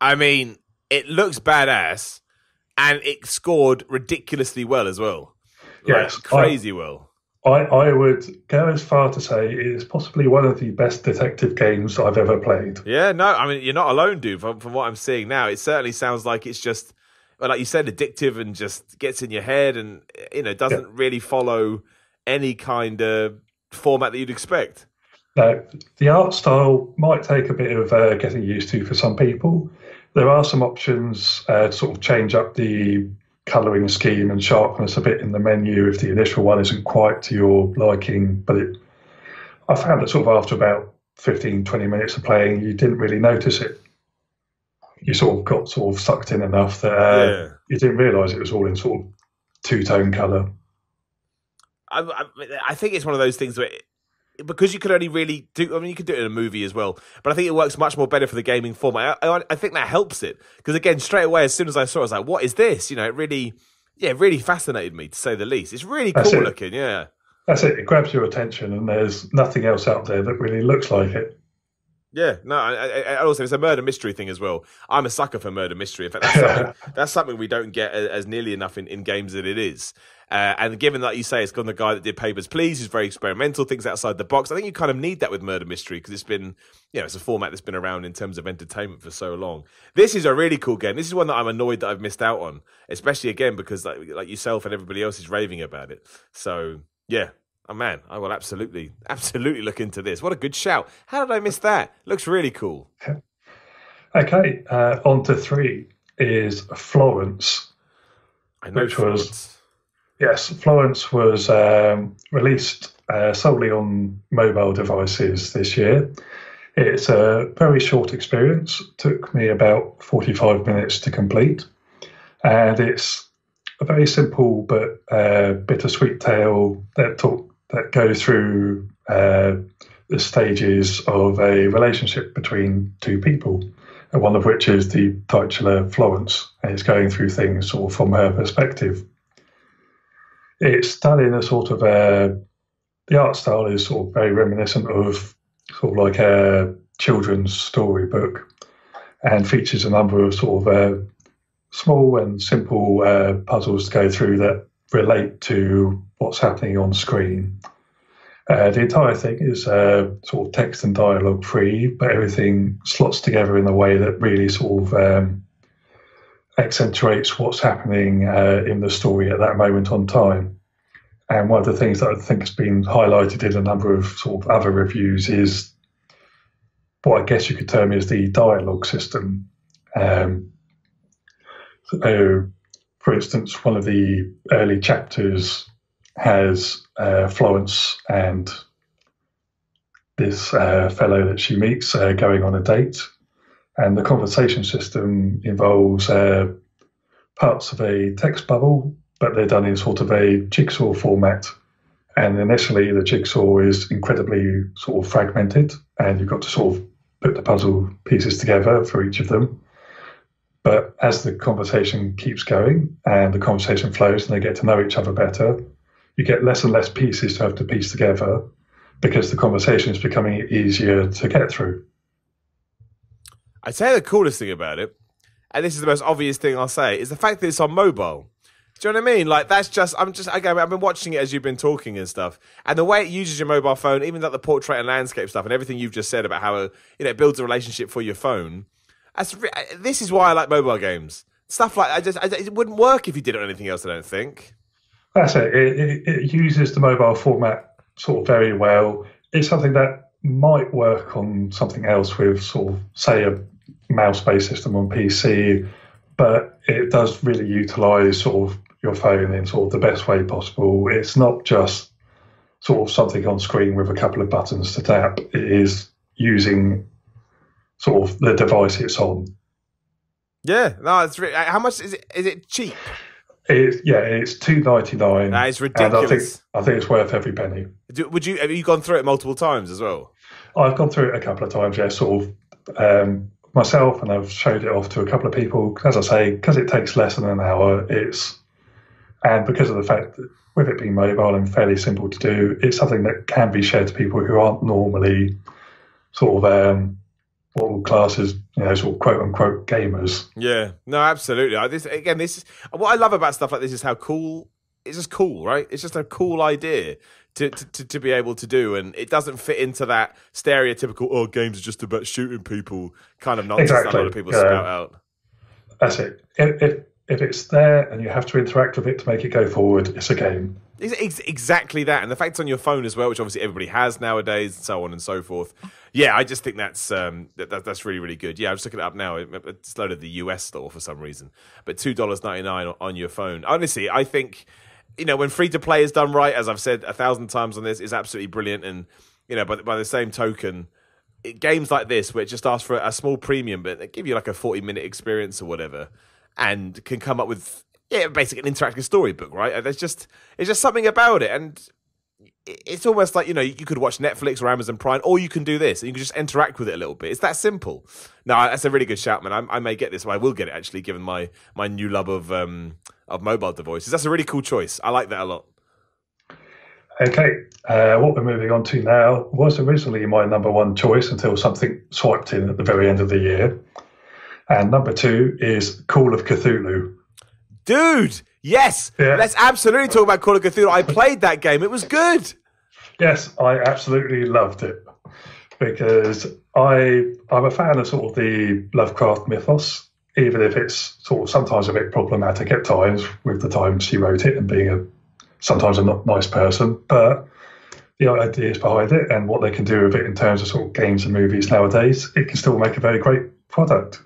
I mean, it looks badass, and it scored ridiculously well as well. Yes. Crazy well. I would go as far to say it is possibly one of the best detective games I've ever played. Yeah, no, I mean, you're not alone, dude. From what I'm seeing now, it certainly sounds like it's just, well, like you said, addictive and just gets in your head and, doesn't really follow any kind of format that you'd expect. No, the art style might take a bit of getting used to for some people. There are some options to sort of change up the colouring scheme and sharpness a bit in the menu if the initial one isn't quite to your liking. But I found that sort of after about 15, 20 minutes of playing, you didn't really notice it. You sort of got sort of sucked in enough that you didn't realise it was all in sort of two-tone colour. I think it's one of those things where, because you could only really do, I mean, you could do it in a movie as well, but I think it works much more better for the gaming format. I think that helps it, because again, straight away, as soon as I saw it, I was like, what is this? It really fascinated me, to say the least. It's really cool looking, yeah. That's it. It grabs your attention, and there's nothing else out there that really looks like it. Yeah, no, I also, it's a murder mystery thing as well. I'm a sucker for murder mystery. In fact, that's something we don't get as nearly enough in games that it is. And given that you say it's gone the guy that did Papers, Please, who's very experimental, things outside the box, I think you kind of need that with murder mystery, because it's been, it's a format that's been around in terms of entertainment for so long. This is a really cool game. This is one that I'm annoyed that I've missed out on, especially again because like yourself and everybody else is raving about it. So yeah. Oh man, I will absolutely look into this. What a good shout. How did I miss that? Looks really cool. Okay, on to 3 is Florence. I know Florence. Florence was released solely on mobile devices this year. It's a very short experience. Took me about 45 minutes to complete. And it's a very simple but bittersweet tale that goes through the stages of a relationship between two people, and one of which is the titular Florence, and it's going through things sort of from her perspective. It's done in a sort of the art style is sort of very reminiscent of sort of like a children's storybook, and features a number of sort of small and simple puzzles to go through that relate to what's happening on screen. The entire thing is sort of text and dialogue free, but everything slots together in a way that really sort of accentuates what's happening in the story at that moment on time. And one of the things that I think has been highlighted in a number of sort of other reviews is what I guess you could term as the dialogue system. So, for instance, one of the early chapters has Florence and this fellow that she meets going on a date. And the conversation system involves parts of a text bubble, but they're done in sort of a jigsaw format. And initially, the jigsaw is incredibly sort of fragmented, and you've got to sort of put the puzzle pieces together for each of them. But as the conversation keeps going and the conversation flows and they get to know each other better, you get less and less pieces to have to piece together because the conversation is becoming easier to get through. I'd say the coolest thing about it, and this is the most obvious thing I'll say, is the fact that it's on mobile. Do you know what I mean? Like, that's just, again, I've been watching it as you've been talking and stuff, and the way it uses your mobile phone, even like the portrait and landscape stuff and everything you've just said about how, it builds a relationship for your phone. This is why I like mobile games. Stuff like, it wouldn't work if you did it on anything else, I don't think. That's it. It uses the mobile format sort of very well. It's something that might work on something else with sort of, say, a mouse-based system on PC, but it does really utilise sort of your phone in sort of the best way possible. It's not just sort of something on screen with a couple of buttons to tap. It is using sort of the device it's on. Yeah, no, it's really, how much is it? Is it cheap? It's $2.99. That is ridiculous. And I think it's worth every penny. Have you gone through it multiple times as well? I've gone through it a couple of times, yeah, sort of myself, and I've showed it off to a couple of people. As I say, because it takes less than an hour, and because of the fact that with it being mobile and fairly simple to do, it's something that can be shared to people who aren't normally sort of what we'll class as, sort of quote unquote gamers. Yeah, no, absolutely. This is what I love about stuff like this is how cool. It's just cool, right? It's just a cool idea to be able to do, and it doesn't fit into that stereotypical games are just about shooting people kind of nonsense that a lot of people spout out. That's it. If it's there and you have to interact with it to make it go forward, it's a game. It's exactly that, and the fact it's on your phone as well, which obviously everybody has nowadays, and so on and so forth. Yeah, I just think that's really, really good. Yeah, I'm just looking it up now. It's loaded the US store for some reason, but $2.99 on your phone. Honestly, I think when free to play is done right, as I've said 1,000 times on this, is absolutely brilliant. And by the same token, games like this where it just asks for a small premium, but they give you like a 40-minute experience or whatever, and can come up with basically an interactive storybook, right? It's just something about it, and it's almost like you could watch Netflix or Amazon Prime, or you can do this, and you can just interact with it a little bit. It's that simple. No, that's a really good shout, man. I may get this, I will get it actually, given my new love of mobile devices. That's a really cool choice. I like that a lot. Okay, what we're moving on to now was originally my number one choice until something swiped in at the very end of the year. And number two is Call of Cthulhu. Dude, yes! Yeah. Let's absolutely talk about Call of Cthulhu. I played that game. It was good. Yes, I absolutely loved it. Because I'm a fan of sort of the Lovecraft mythos, even if it's sort of sometimes a bit problematic at times with the time she wrote it and being sometimes a not nice person. But the ideas behind it and what they can do with it in terms of sort of games and movies nowadays, it can still make a very great product.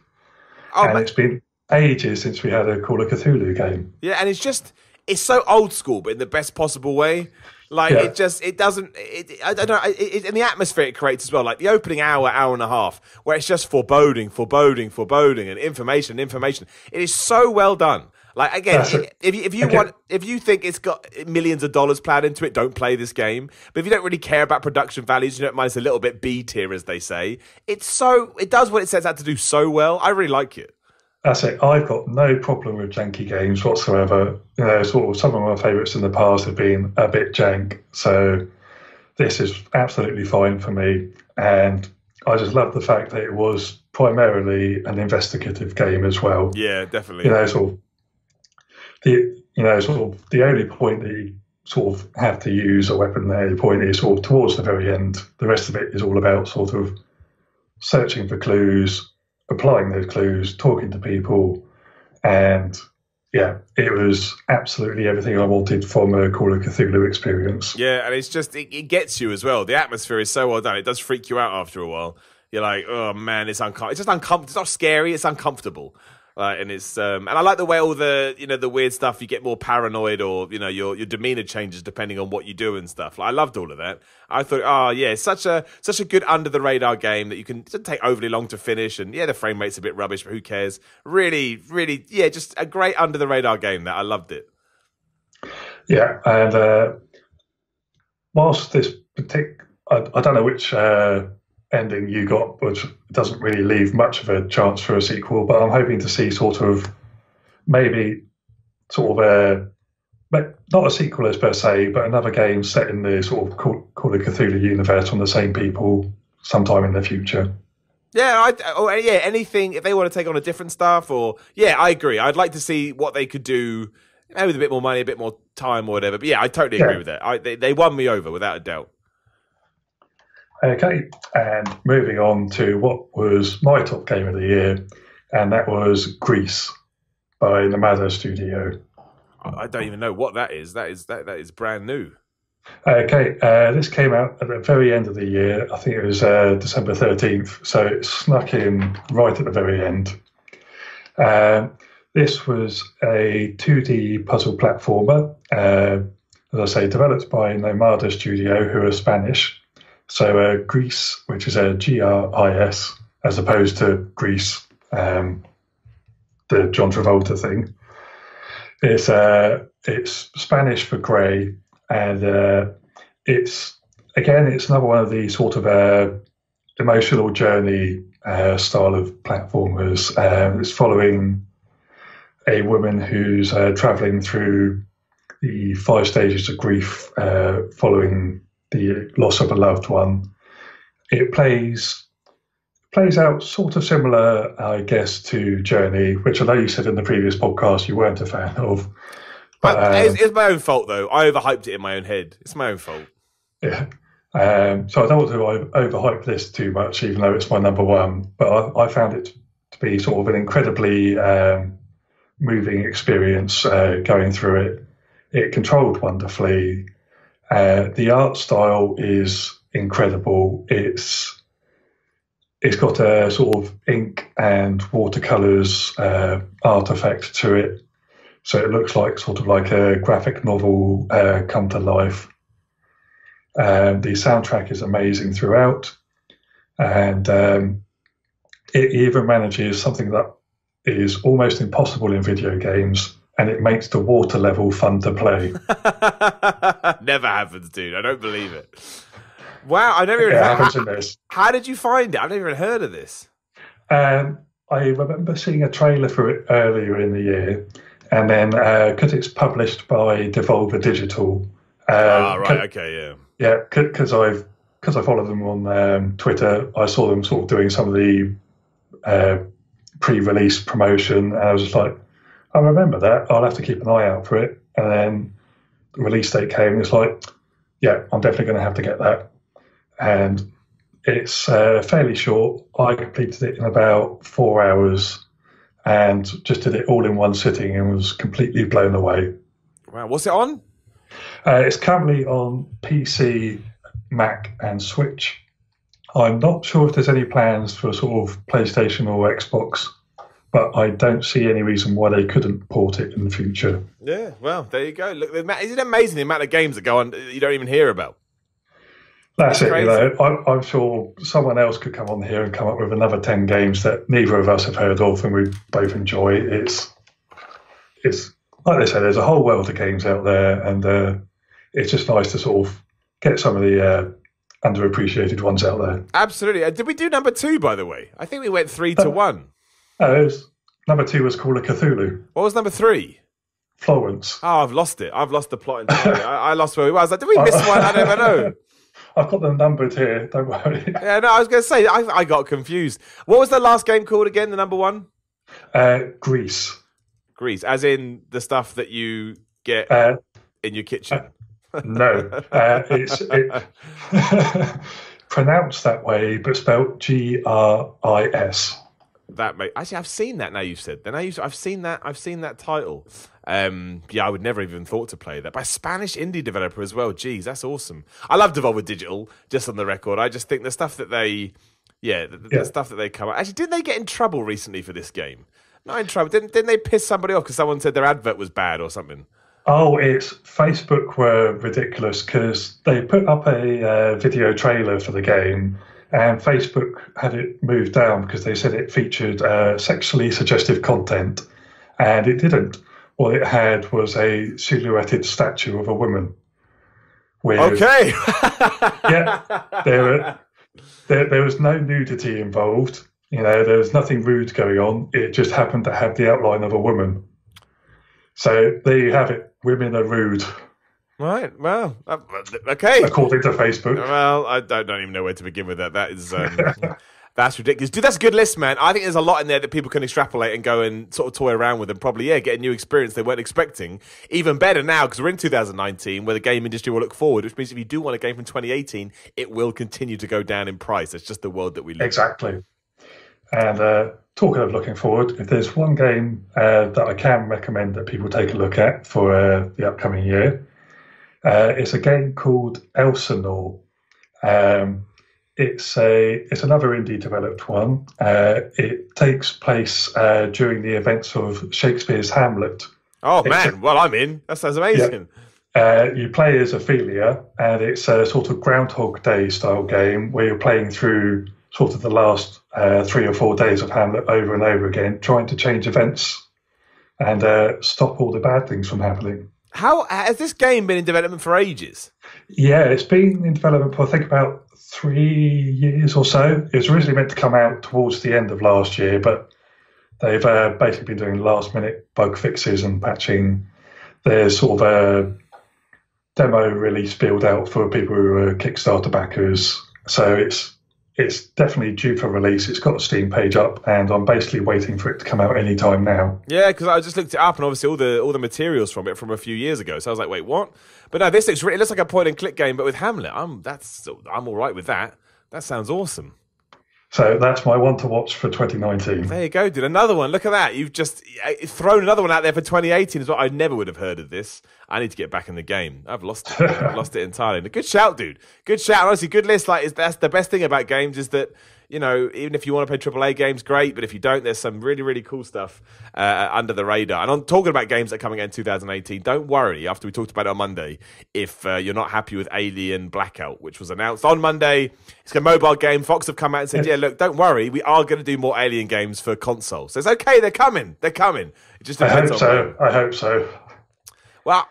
It's been ages since we had a Call of Cthulhu game. Yeah, and it's so old school, but in the best possible way. Like, I don't know, and the atmosphere it creates as well, like the opening hour and a half, where it's just foreboding, and information. It is so well done. Like, again, if you think it's got millions of dollars planned into it, don't play this game. But if you don't really care about production values, you don't mind it's a little bit B tier, as they say. It does what it sets out to do so well. I really like it. That's it. I've got no problem with janky games whatsoever. Sort of some of my favourites in the past have been a bit jank. So this is absolutely fine for me. And I just love the fact that it was primarily an investigative game as well. Yeah, definitely. The only point that you sort of have to use a weapon there, the point is sort of towards the very end. The rest of it is all about sort of searching for clues, applying those clues, talking to people, And yeah, it was absolutely everything I wanted from a Call of Cthulhu experience. Yeah, and it's just, it gets you as well. The atmosphere is so well done. It does freak you out after a while. You're like, oh man, it's uncomfortable. It's just uncomfortable. It's not scary, it's uncomfortable. And it's and I like the way all the the weird stuff, you get more paranoid, or your demeanor changes depending on what you do and stuff. Like, I loved all of that. I thought, oh yeah, it's such a good under the radar game that it doesn't take overly long to finish, and yeah, the frame rate's a bit rubbish, but who cares? Really, really, yeah, just a great under the radar game that I loved it. Yeah, and whilst this I don't know which ending you got, which doesn't really leave much of a chance for a sequel, but I'm hoping to see sort of maybe sort of not a sequel as per se, but another game set in the sort of Call of Cthulhu universe from the same people sometime in the future. Yeah, anything, if they want to take on a different stuff, or I agree. I'd like to see what they could do, maybe with a bit more money, a bit more time or whatever. But yeah, I totally agree with that. They won me over without a doubt. Okay, and moving on to what was my top game of the year, and that was GRIS by Nomada Studio. I don't even know what that is. That is brand new. Okay, this came out at the very end of the year. I think it was December 13th, so it snuck in right at the very end. This was a 2D puzzle platformer, as I say, developed by Nomada Studio, who are Spanish. So GRIS, which is a GRIS, as opposed to Grease, the John Travolta thing. It's Spanish for grey, and it's another one of the sort of emotional journey style of platformers. It's following a woman who's travelling through the 5 stages of grief following the loss of a loved one. It plays out sort of similar, I guess, to Journey, which I know you said in the previous podcast you weren't a fan of. But, it's my own fault, though. I overhyped it in my own head. It's my own fault. Yeah. So I don't want to overhype this too much, even though it's my number one. But I found it to be sort of an incredibly moving experience going through it. It controlled wonderfully. The art style is incredible. It's got a sort of ink and watercolors artifact to it, so it looks like sort of like a graphic novel come to life. The soundtrack is amazing throughout, and it even manages something that is almost impossible in video games, and it makes the water level fun to play. Never happens, dude. I don't believe it. Wow, I never even heard of this. How did you find it? I've never even heard of this. I remember seeing a trailer for it earlier in the year, and then because it's published by Devolver Digital. Okay, yeah. Because I follow them on Twitter, I saw them sort of doing some of the pre-release promotion, and I was just like, I remember that. I'll have to keep an eye out for it. And then the release date came, and it's like, yeah, I'm definitely going to have to get that. And it's fairly short. I completed it in about 4 hours and just did it all in one sitting and was completely blown away. Wow. What's it on? It's currently on PC, Mac, and Switch. I'm not sure if there's any plans for sort of PlayStation or Xbox, but I don't see any reason why they couldn't port it in the future. Yeah, well, there you go. Look, isn't it amazing the amount of games that go on you don't even hear about? That's it. You know, I'm sure someone else could come on here and come up with another 10 games that neither of us have heard of and we both enjoy. It's like they say, there's a whole world of games out there, and it's just nice to sort of get some of the underappreciated ones out there. Absolutely. Did we do number 2, by the way? I think we went 3-1. Number 2 was Call of Cthulhu. What was number 3? Florence. Oh, I've lost it. I've lost the plot entirely. I lost where we were. I was like, did we miss one? I never know. I've got them numbered here. Don't worry. Yeah, no, I was going to say, I got confused. What was the last game called again, the number 1? GRIS. GRIS, as in the stuff that you get in your kitchen. No. It's pronounced that way, but spelled GRIS. Actually, I've seen that. Now you've said. I've seen that. I've seen that title. Yeah, I would never even thought to play that. By a Spanish indie developer as well. Jeez, that's awesome. I love Devolver Digital. Just on the record, I just think the stuff that they, the stuff that they come up. Actually, didn't they get in trouble recently for this game? Not in trouble. Didn't they piss somebody off because someone said their advert was bad or something? Oh, it's Facebook were ridiculous because they put up a video trailer for the game. And Facebook had it moved down because they said it featured sexually suggestive content, and it didn't. What it had was a silhouetted statue of a woman. Okay. There was no nudity involved. There was nothing rude going on. It just happened to have the outline of a woman. So there you have it. Women are rude. Right, well, okay. According to Facebook. Well, I don't even know where to begin with that. That is, that's ridiculous. Dude, that's a good list, man. I think there's a lot in there that people can extrapolate and go and sort of toy around with and probably, get a new experience they weren't expecting. Even better now, because we're in 2019, where the game industry will look forward, which means if you do want a game from 2018, it will continue to go down in price. It's just the world that we live in. Exactly. And talking of looking forward, if there's one game that I can recommend that people take a look at for the upcoming year, it's a game called Elsinore. It's another indie developed one. It takes place during the events of Shakespeare's Hamlet. Oh man, well I'm in. That sounds amazing. Yeah. You play as Ophelia, and it's a sort of Groundhog Day style game where you're playing through sort of the last 3 or 4 days of Hamlet over and over again, trying to change events and stop all the bad things from happening. How has this game been in development for ages? Yeah, it's been in development for I think about 3 years or so. It was originally meant to come out towards the end of last year, but they've basically been doing last-minute bug fixes and patching. There's sort of a demo release build out for people who are Kickstarter backers. So it's definitely due for release. It's got a Steam page up, and I'm basically waiting for it to come out any time now. Yeah, because I just looked it up, and obviously all the materials from it from a few years ago. So I was like, wait, what? But no, it looks like a point-and-click game, but with Hamlet. I'm all right with that. That sounds awesome. So that's my one to watch for 2019. There you go, dude. Another one. Look at that. You've just thrown another one out there for 2018 as well. I never would have heard of this. I need to get back in the game. I've lost it. I've lost it entirely. Good shout, dude. Good shout. Honestly, good list. That's the best thing about games is that, even if you want to play AAA games, great. But if you don't, there's some really, really cool stuff under the radar. And I'm talking about games that are coming out in 2018. Don't worry, after we talked about it on Monday, if you're not happy with Alien Blackout, which was announced on Monday. It's a mobile game. Fox have come out and said, look, don't worry. We are going to do more Alien games for console. So it's okay. They're coming. They're coming. It just depends I hope so. Well,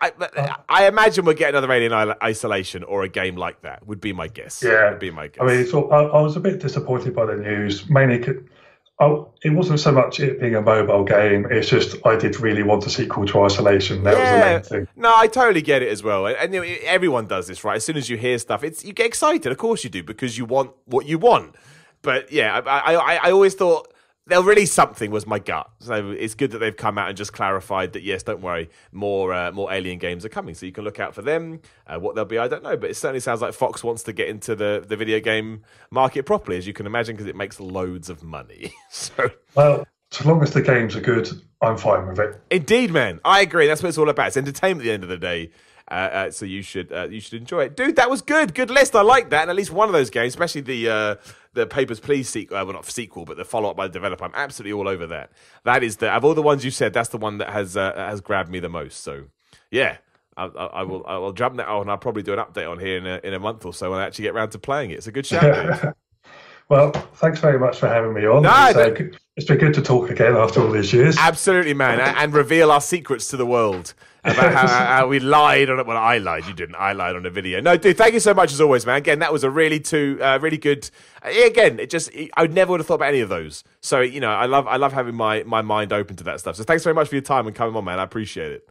I imagine we'll get another Alien Isolation or a game like that, would be my guess. Yeah. Would be my guess. I mean, I was a bit disappointed by the news, mainly it wasn't so much it being a mobile game, it's just I did really want a sequel to Isolation. That was the main thing. No, I totally get it as well. And everyone does this, right? As soon as you hear stuff, you get excited. Of course you do, because you want what you want. But yeah, I always thought they'll release something was my gut. So it's good that they've come out and just clarified that, yes, don't worry, more Alien games are coming. So you can look out for them. What they'll be, I don't know. But it certainly sounds like Fox wants to get into the video game market properly, as you can imagine, because it makes loads of money. So, well, as long as the games are good, I'm fine with it. Indeed, man. I agree. That's what it's all about. It's entertainment at the end of the day. So you should enjoy it, dude. That was good list. I like that, and at least one of those games, especially the Papers, Please sequel. Well, not sequel, but the follow up by the developer. I'm absolutely all over that. That is of all the ones you said, that's the one that has grabbed me the most. So yeah, I'll jump that on. I'll probably do an update on here in a month or so when I actually get around to playing it. It's a good shout, dude. Well, thanks very much for having me on. It's been good to talk again after all these years. Absolutely, man, and reveal our secrets to the world about how we lied on it. Well, I lied. You didn't. I lied on a video. No, dude, thank you so much as always, man. Again, that was a really good. Again, I never would have thought about any of those. So I love having my mind open to that stuff. So thanks very much for your time and coming on, man. I appreciate it.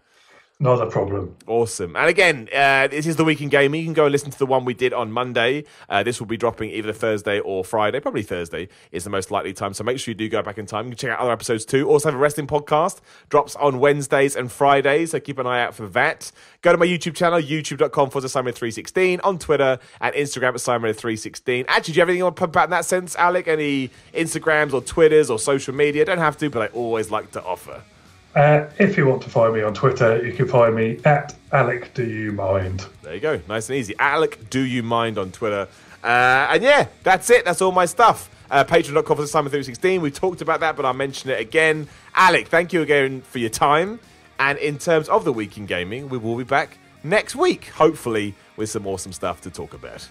Not a problem. Awesome. And again, this is the Week in Gaming. You can go and listen to the one we did on Monday. This will be dropping either Thursday or Friday. Probably Thursday is the most likely time. So make sure you do go back in time. You can check out other episodes too. Also have a wrestling podcast. Drops on Wednesdays and Fridays. So keep an eye out for that. Go to my YouTube channel, youtube.com/Simon316. On Twitter and Instagram at Simon316. Actually, do you have anything you want to pump out in that sense, Alec? Any Instagrams or Twitters or social media? Don't have to, but I always like to offer. If you want to find me on Twitter, you can find me at Alec Do You Mind. There you go. Nice and easy. Alec Do You Mind on Twitter. And yeah, that's it. That's all my stuff. Patreon.com/Simon316. We talked about that, but I'll mention it again. Alec, thank you again for your time. And in terms of the Week in Gaming, we will be back next week, hopefully with some awesome stuff to talk about.